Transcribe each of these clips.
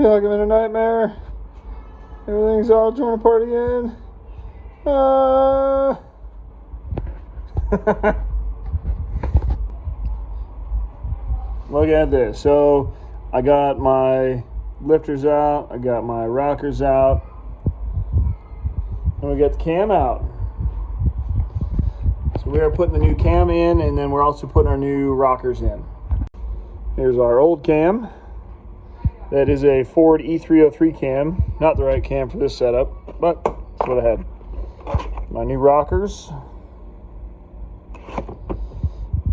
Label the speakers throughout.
Speaker 1: feel like I'm in a nightmare. Everything's all torn apart again. Look at this. So I got my lifters out, I got my rockers out, and we got the cam out. So we are putting the new cam in, and then we're also putting our new rockers in. Here's our old cam. That is a Ford E303 cam. Not the right cam for this setup, but that's what I had. My new rockers.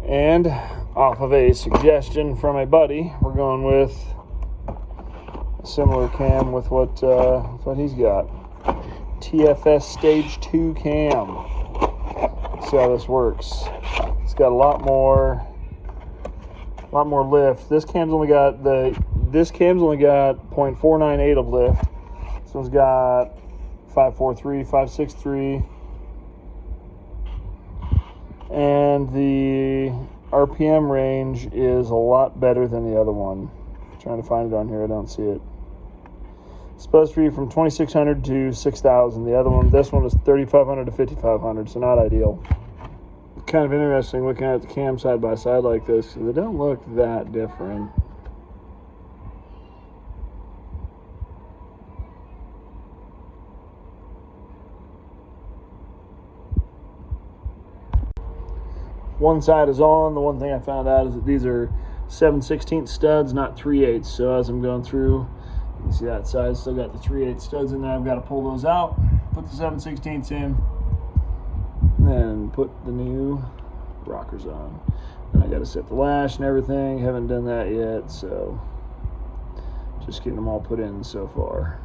Speaker 1: And off of a suggestion from a buddy, we're going with a similar cam with what he's got. TFS Stage 2 cam. Let's see how this works. It's got a lot more lift. This cam's only got 0.498 of lift. This one's got 543, 563. And the RPM range is a lot better than the other one. I'm trying to find it on here, I don't see it. It's supposed to be from 2,600 to 6,000. The other one, this one is 3,500 to 5,500, so not ideal. Kind of interesting looking at the cam side by side like this, because they don't look that different. One side is on. The one thing I found out is that these are 7/16 studs, not 3/8. So as I'm going through, you can see that side still got the 3/8 studs in there. I've got to pull those out, put the 7/16 in, and then put the new rockers on. And I got to set the lash and everything. Haven't done that yet, so just getting them all put in so far.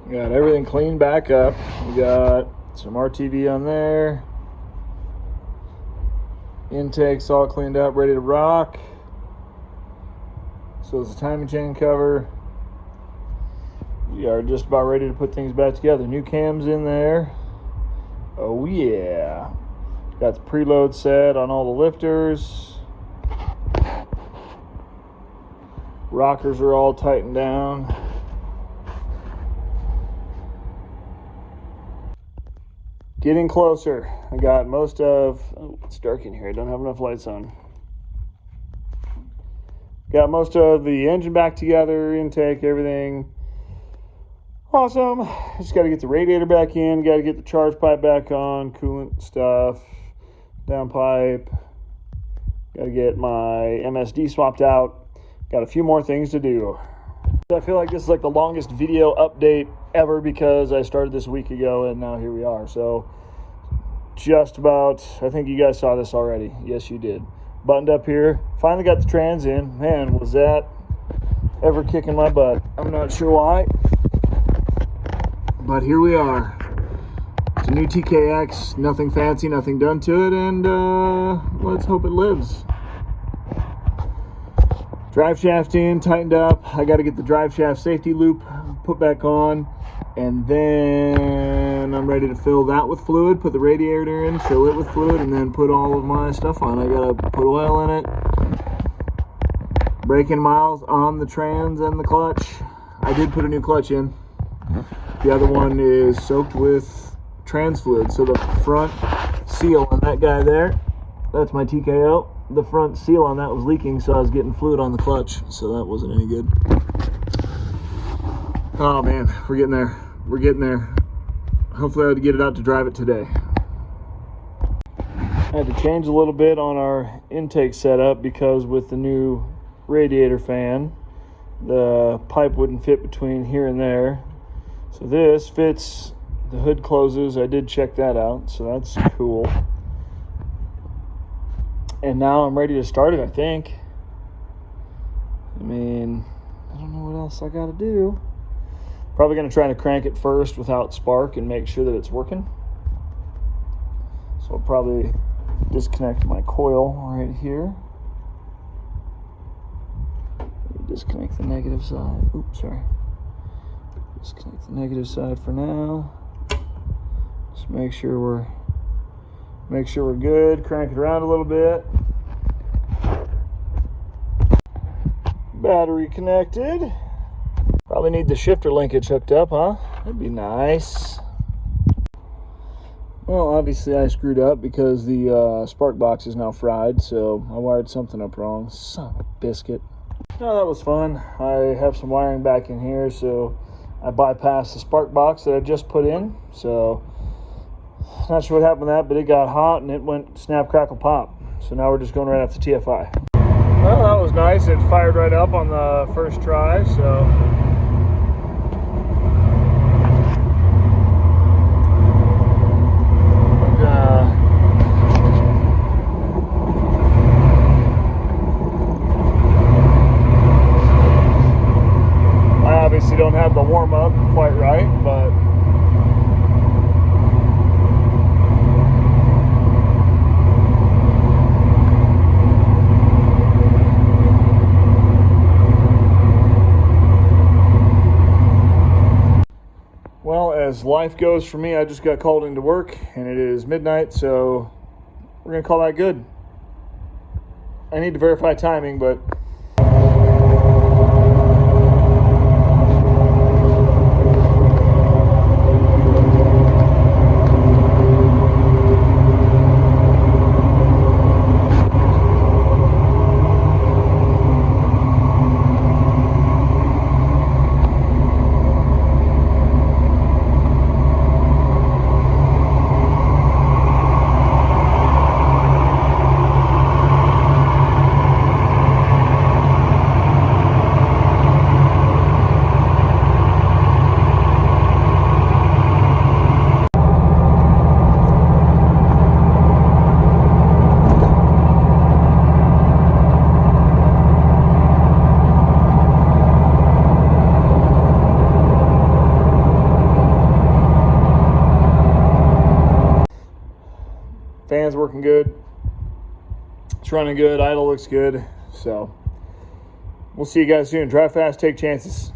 Speaker 1: Got everything cleaned back up. We got some RTV on there. Intake's all cleaned up, ready to rock. So there's a timing chain cover. We are just about ready to put things back together. New cams in there. Oh yeah. Got the preload set on all the lifters. Rockers are all tightened down. Getting closer. I got most of, oh, it's dark in here. I don't have enough lights on. Got most of the engine back together, intake, everything. Awesome. Just got to get the radiator back in. Got to get the charge pipe back on, coolant stuff, downpipe. Got to get my MSD swapped out. Got a few more things to do. I feel like this is like the longest video update ever because I started this a week ago and now here we are. So just about, I think you guys saw this already. Yes, you did. Buttoned up here. Finally got the trans in. Man, was that ever kicking my butt. I'm not sure why, but here we are. It's a new TKX. Nothing fancy, nothing done to it, and let's hope it lives. Drive shaft in, tightened up. I got to get the drive shaft safety loop put back on, and then I'm ready to fill that with fluid, put the radiator in, fill it with fluid, and then put all of my stuff on. I got to put oil in it, braking miles on the trans and the clutch. I did put a new clutch in. The other one is soaked with trans fluid, so the front seal on that guy there, that's my TKO. The front seal on that was leaking, so I was getting fluid on the clutch, so that wasn't any good. Oh man, we're getting there. We're getting there. Hopefully I'll get it out to drive it today. I had to change a little bit on our intake setup because with the new radiator fan, the pipe wouldn't fit between here and there. So this fits, the hood closes. I did check that out, so that's cool. And now I'm ready to start it, I think. I mean, I don't know what else I gotta do. Probably gonna try to crank it first without spark and make sure that it's working. So I'll probably disconnect my coil right here. Disconnect the negative side. Oops, sorry. Disconnect the negative side for now. Just make sure we're good. Crank it around a little bit. battery connected. Probably need the shifter linkage hooked up, huh? That'd be nice. Well, obviously I screwed up because the spark box is now fried, so I wired something up wrong. Son of a biscuit. No, that was fun. I have some wiring back in here, so I bypassed the spark box that I just put in. So, not sure what happened with that, but it got hot and it went snap, crackle, pop. So now we're just going right after TFI. Well, that was nice. It fired right up on the first try, so... obviously don't have the warm-up quite right, but well, as life goes for me, I just got called into work and it is midnight, so we're gonna call that good. I need to verify timing, but fan's working good. It's running good. Idle looks good. So we'll see you guys soon. Drive fast, take chances.